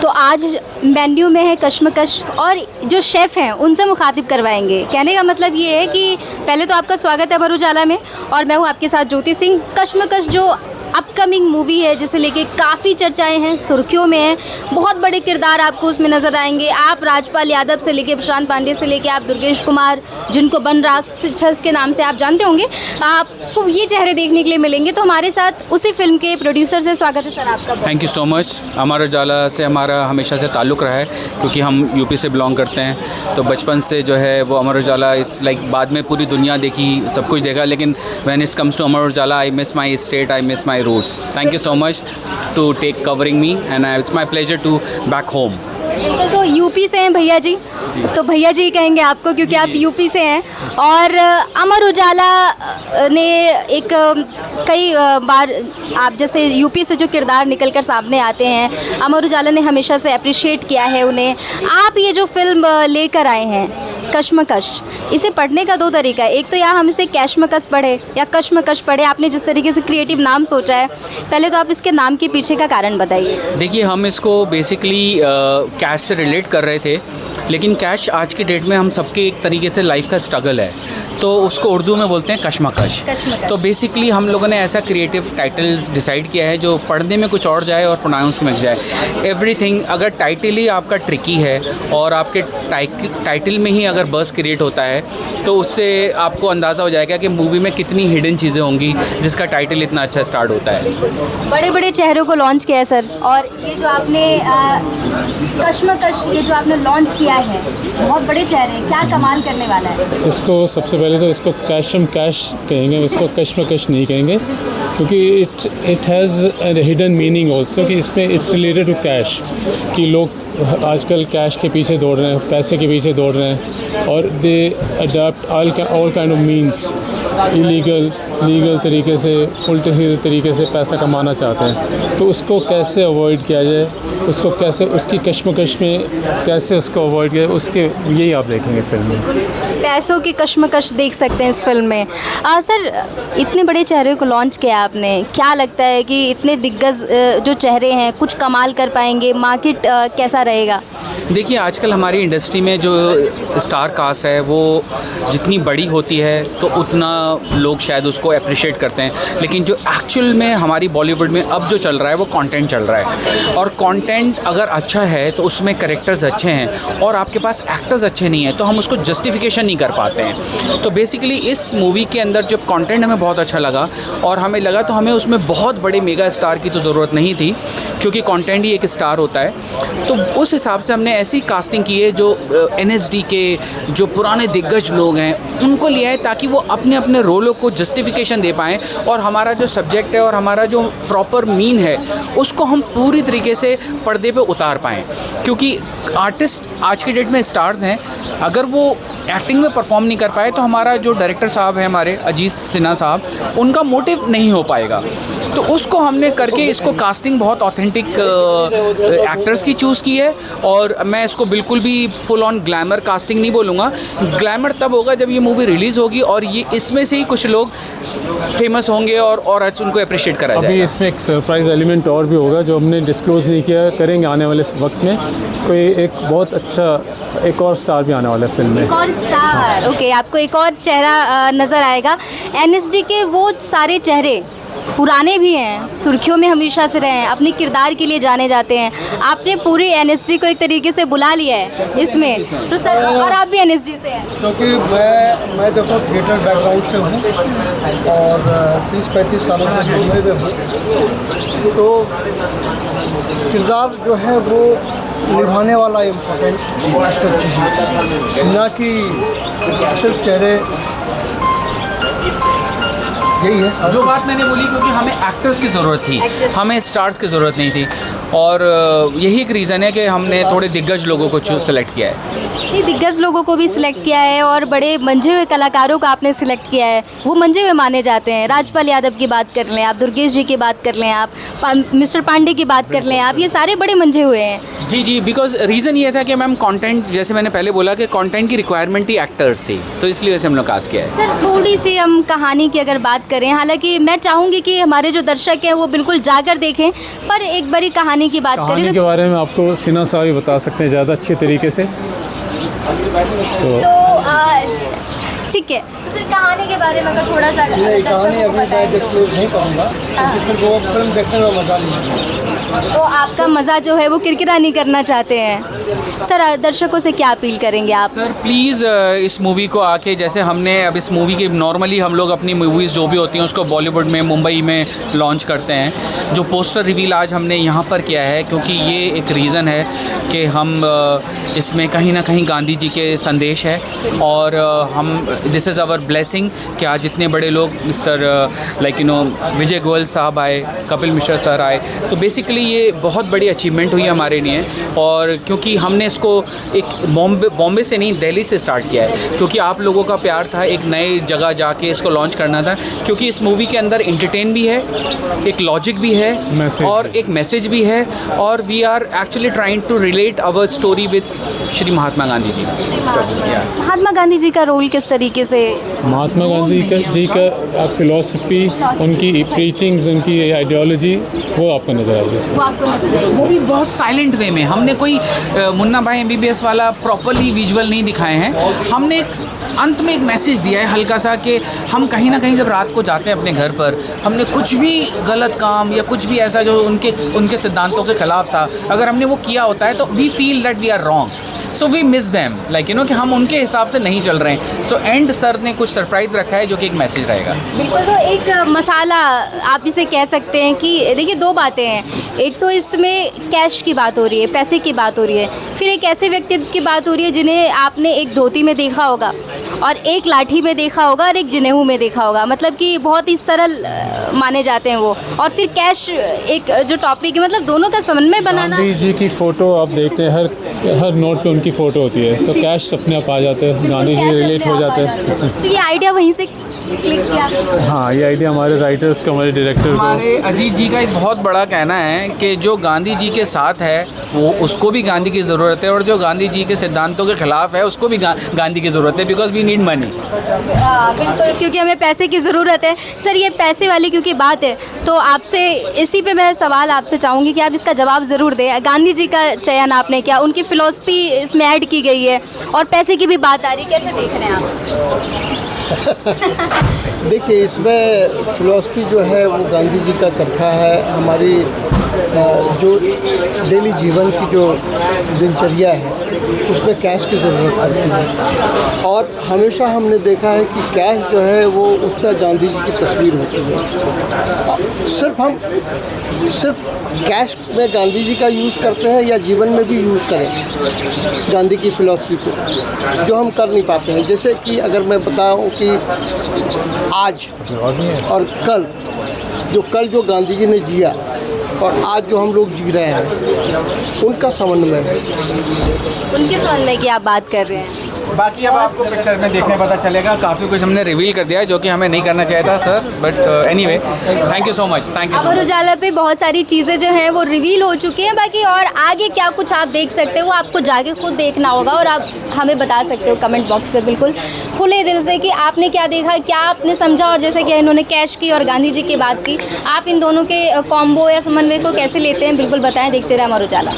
तो आज मेन्यू में है कश्मकश और जो शेफ़ हैं उनसे मुखातिब करवाएंगे। कहने का मतलब ये है कि पहले तो आपका स्वागत है अमर उजाला में, और मैं हूँ आपके साथ ज्योति सिंह। कश्मकश जो अपकमिंग मूवी है जिसे लेके काफ़ी चर्चाएं हैं, सुर्खियों में है, बहुत बड़े किरदार आपको उसमें नज़र आएंगे। आप राजपाल यादव से लेके प्रशांत पांडे से लेके आप दुर्गेश कुमार, जिनको वन राक्षस के नाम से आप जानते होंगे, आपको ये चेहरे देखने के लिए मिलेंगे। तो हमारे साथ उसी फिल्म के प्रोड्यूसर से स्वागत है सर आपका। Thank you so much. Amar Ujala से हमारा हमेशा से ताल्लुक़ रहा है क्योंकि हम यूपी से बिलोंग करते हैं, तो बचपन से जो है वो अमर उजाला इस लाइक बाद में पूरी दुनिया देखी, सब कुछ देखा, लेकिन when it comes to Amar Ujala I miss my state, I miss my roots. Thank you so much to take covering me and it's my pleasure to back home। बिल्कुल, तो यूपी से हैं भैया जी, तो भैया जी कहेंगे आपको क्योंकि आप यूपी से हैं। और अमर उजाला ने एक कई बार आप जैसे यूपी से जो किरदार निकलकर सामने आते हैं, अमर उजाला ने हमेशा से अप्रिशिएट किया है उन्हें। आप ये जो फिल्म लेकर आए हैं कश्मकश, इसे पढ़ने का दो तरीका है, एक तो या हम इसे कैशमकश पढ़े या कश्मकश पढ़े। आपने जिस तरीके से क्रिएटिव नाम सोचा है, पहले तो आप इसके नाम के पीछे का कारण बताइए। देखिए, हम इसको बेसिकली कैश से रिलेट कर रहे थे, लेकिन कैश आज की डेट में हम सबके एक तरीके से लाइफ का स्ट्रगल है, तो उसको उर्दू में बोलते हैं कश्मकश। तो बेसिकली हम लोगों ने ऐसा क्रिएटिव टाइटल्स डिसाइड किया है जो पढ़ने में कुछ और जाए और प्रोनाउंस में जाए। एवरीथिंग, अगर टाइटल ही आपका ट्रिकी है और आपके टाइटल में ही अगर बस क्रिएट होता है तो उससे आपको अंदाज़ा हो जाएगा कि मूवी में कितनी हिडन चीज़ें होंगी जिसका टाइटल इतना अच्छा स्टार्ट होता है। बड़े बड़े चेहरों को लॉन्च किया है सर, और ये जो आपने कश्मकश ये जो आपने लॉन्च किया है, बहुत बड़े चेहरे, क्या कमाल करने वाला है। इसको सबसे पहले तो इसको कैश कहेंगे, इसको कश्मकश नहीं कहेंगे, क्योंकि it has hidden meaning also कि इसमें इट्स रिलेटेड टू कैश, कि लोग आजकल कैश के पीछे दौड़ रहे हैं, पैसे के पीछे दौड़ रहे हैं, और they adopt all kind of means, legal तरीके से, उल्टे सीधे तरीके से पैसा कमाना चाहते हैं। तो उसको कैसे अवॉइड किया जाए, उसको कैसे, उसकी कश्मकश में कैसे उसको अवॉइड किया जाए, उसके यही आप देखेंगे फिल्म में। पैसों की कश्मकश देख सकते हैं इस फिल्म में। सर, इतने बड़े चेहरे को लॉन्च किया आपने, क्या लगता है कि इतने दिग्गज जो चेहरे हैं कुछ कमाल कर पाएंगे, मार्केट कैसा रहेगा? देखिए, आजकल हमारी इंडस्ट्री में जो स्टार कास्ट है वो जितनी बड़ी होती है तो उतना लोग शायद उसको अप्रिशिएट करते हैं, लेकिन जो एक्चुअल में हमारी बॉलीवुड में अब जो चल रहा है वो कंटेंट चल रहा है, और कंटेंट अगर अच्छा है तो उसमें कैरेक्टर्स अच्छे हैं और आपके पास एक्टर्स अच्छे नहीं हैं तो हम उसको जस्टिफिकेशन नहीं कर पाते हैं। तो बेसिकली इस मूवी के अंदर जब कंटेंट हमें बहुत अच्छा लगा और हमें लगा तो हमें उसमें बहुत बड़े मेगा स्टार की तो ज़रूरत नहीं थी, क्योंकि कंटेंट ही एक स्टार होता है। तो उस हिसाब से हमने ऐसी कास्टिंग की है जो NSD के जो पुराने दिग्गज लोग हैं उनको लिया है, ताकि वो अपने अपने रोलों को जस्टिफिकेशन दे पाएँ और हमारा जो सब्जेक्ट है और हमारा जो प्रॉपर मीन है उसको हम पूरी तरीके से पर्दे पे उतार पाएँ। क्योंकि आर्टिस्ट आज की डेट में स्टार्स हैं, अगर वो एक्टिंग में परफॉर्म नहीं कर पाए तो हमारा जो डायरेक्टर साहब हैं हमारे अजीज़ सिन्हा साहब, उनका मोटिव नहीं हो पाएगा। तो उसको हमने करके इसको कास्टिंग बहुत ऑथेंटिक एक्टर्स की चूज़ की है, और मैं इसको बिल्कुल भी फुल ऑन ग्लैमर कास्टिंग नहीं बोलूँगा। ग्लैमर तब होगा जब ये मूवी रिलीज़ होगी और ये इसमें से ही कुछ लोग फेमस होंगे और उनको अप्रिशिएट करा जाएगा। अभी इसमें एक सरप्राइज एलिमेंट और भी होगा जो हमने डिस्क्लोज़ नहीं किया, करेंगे आने वाले वक्त में। कोई एक बहुत अच्छा एक और स्टार भी आने वाला है फिल्म में। एक और स्टार, ओके, आपको एक और चेहरा नज़र आएगा। NSD के वो सारे चेहरे पुराने भी हैं, सुर्खियों में हमेशा से रहे हैं, अपने किरदार के लिए जाने जाते हैं। आपने पूरे NSD को एक तरीके से बुला लिया है इसमें, तो सर और आप भी NSD से हैं? क्योंकि मैं देखो थिएटर बैकग्राउंड से हूँ और 30-35 सालों से घूमे हुए हूँ, तो किरदार जो है वो निभाने वाला इम्पोर्टेंट एक्टर चाहिए, ना कि सिर्फ चेहरे। यही है जो बात मैंने बोली, क्योंकि हमें एक्टर्स की ज़रूरत थी, हमें स्टार्स की ज़रूरत नहीं थी, और यही एक रीज़न है कि हमने थोड़े दिग्गज लोगों को सेलेक्ट किया है। इतने दिग्गज लोगों को भी सिलेक्ट किया है और बड़े मंझे हुए कलाकारों को आपने सिलेक्ट किया है, वो मंझे हुए माने जाते हैं। राजपाल यादव की बात कर लें आप, दुर्गेश जी की बात कर लें आप, मिस्टर पांडे की बात कर लें आप, ये सारे बड़े मंझे हुए हैं। जी, बिकॉज रीज़न ये था कि मैम कंटेंट, जैसे मैंने पहले बोला कि कंटेंट की रिक्वायरमेंट ही एक्टर्स थी, तो इसलिए वैसे हम लोग कास्ट किया है। सर थोड़ी सी हम कहानी की अगर बात करें, हालांकि मैं चाहूँगी कि हमारे जो दर्शक हैं वो बिल्कुल जाकर देखें, पर एक बारी कहानी की बात कहानी करें के बारे में आपको सिन्हा साहब ही बता सकते हैं ज़्यादा अच्छे तरीके से। तो ठीक है, तो सर कहानी के बारे में अगर थोड़ा सा नहीं, कहानी दर्शकों को अभी मैं बताएं। डिस्क्लोज नहीं करूँगा, क्योंकि फिर वो फिल्म देखने में मज़ा नहीं आएगा। तो आपका मज़ा जो है वो किरकिरा नहीं करना चाहते हैं। सर दर्शकों से क्या अपील करेंगे आप? सर प्लीज़ इस मूवी को आके, जैसे हमने अब इस मूवी की नॉर्मली हम लोग अपनी मूवीज़ जो भी होती हैं उसको बॉलीवुड में, मुंबई में लॉन्च करते हैं। जो पोस्टर रिवील आज हमने यहाँ पर किया है, क्योंकि ये एक रीज़न है कि हम इसमें कहीं ना कहीं गांधी जी के संदेश है, और हम दिस इज़ आवर ब्लेसिंग कि आज इतने बड़े लोग मिस्टर लाइक विजय गोयल साहब आए, कपिल मिश्रा सर आए, तो बेसिकली ये बहुत बड़ी अचीवमेंट हुई हमारे लिए। और क्योंकि हमने इसको एक बॉम्बे से नहीं, दिल्ली से स्टार्ट किया है, क्योंकि आप लोगों का प्यार था, एक नए जगह जाके इसको लॉन्च करना था, क्योंकि इस मूवी के अंदर एंटरटेन भी है, एक लॉजिक भी है, और एक मैसेज भी है, और we are actually trying to relate our story with Shri Mahatma Gandhi ji. Mahatma Gandhi ji का रोल किस तरीके से? महात्मा गांधी जी का फिलॉसफी, उनकी प्रीचिंग्स, उनकी आइडियोलॉजी, वो आपको नज़र आएगी। वो आपको नजर आएगी। वो भी बहुत साइलेंट वे में, हमने कोई मुन्ना भाई MBBS वाला प्रॉपरली विजुअल नहीं दिखाए हैं। हमने एक अंत में एक मैसेज दिया है हल्का सा, कि हम कहीं ना कहीं जब रात को जाते हैं अपने घर पर, हमने कुछ भी गलत काम या कुछ भी ऐसा जो उनके सिद्धांतों के खिलाफ था, अगर हमने वो किया होता है तो we feel that we are wrong, so we miss them, like कि हम उनके हिसाब से नहीं चल रहे हैं। सो एंड सर ने कुछ सरप्राइज़ रखा है जो कि एक मैसेज रहेगा। बिल्कुल, तो एक मसाला आप इसे कह सकते हैं कि देखिए दो बातें हैं, एक तो इसमें कैश की बात हो रही है, पैसे की बात हो रही है, फिर एक ऐसे व्यक्ति की बात हो रही है जिन्हें आपने एक धोती में देखा होगा और एक लाठी में देखा होगा और एक जनेऊ में देखा होगा, मतलब कि बहुत ही सरल माने जाते हैं वो, और फिर कैश एक जो टॉपिक है, मतलब दोनों का समन्वय बनाना। गांधी जी की फ़ोटो आप देखते हैं, हर नोट पे उनकी फ़ोटो होती है, तो कैश अपने आप आ जाते हैं, गांधी जी रिलेट हो जाते हैं। तो ये आइडिया वहीं से क्लिक किया? हाँ, ये आइडिया हमारे राइटर्स को, हमारे डायरेक्टर को। हमारे अजीत जी का एक बहुत बड़ा कहना है कि जो गांधी जी के साथ है वो, उसको भी गांधी की ज़रूरत है, और जो गांधी जी के सिद्धांतों के खिलाफ है उसको भी गांधी की ज़रूरत है, बिकॉज वी नीड मनी। बिल्कुल, क्योंकि हमें पैसे की ज़रूरत है। सर ये पैसे वाली क्योंकि बात है, तो आपसे इसी पे मैं सवाल आपसे चाहूँगी कि आप इसका जवाब ज़रूर दें। गांधी जी का चयन आपने किया, उनकी फ़िलॉसफी इसमें ऐड की गई है, और पैसे की भी बात आ रही, कैसे देख रहे हैं आप? देखिए, इसमें फिलॉसफी जो है वो गांधी जी का चरखा है। हमारी जो डेली जीवन की जो दिनचर्या है उसमें कैश की ज़रूरत पड़ती है, और हमेशा हमने देखा है कि कैश जो है वो उस पर गांधी जी की तस्वीर होती है। सिर्फ कैश में गांधी जी का यूज़ करते हैं या जीवन में भी यूज़ करें गांधी की फ़िलॉसफी को, जो हम कर नहीं पाते हैं। जैसे कि अगर मैं बताऊं कि आज और कल जो गांधी जी ने जिया और आज जो हम लोग जी रहे हैं, उनका समन्वय है। उनके समन्वय की आप बात कर रहे हैं। बाकी अब आपको पिक्चर में देखने पता चलेगा, काफ़ी कुछ हमने रिवील कर दिया है जो कि हमें नहीं करना चाहिए था sir, but anyway thank you so much. Thank you. Amar Ujala पे बहुत सारी चीज़ें जो हैं वो रिवील हो चुकी हैं, बाकी और आगे क्या कुछ आप देख सकते हो वो आपको जाके खुद देखना होगा, और आप हमें बता सकते हो कमेंट बॉक्स पर बिल्कुल खुले दिल से कि आपने क्या देखा, क्या आपने समझा, और जैसे कि इन्होंने कैश की और गांधी जी की बात की, आप इन दोनों के कॉम्बो या समन्वय को कैसे लेते हैं, बिल्कुल बताएं। देखते रहे अमर उजाला।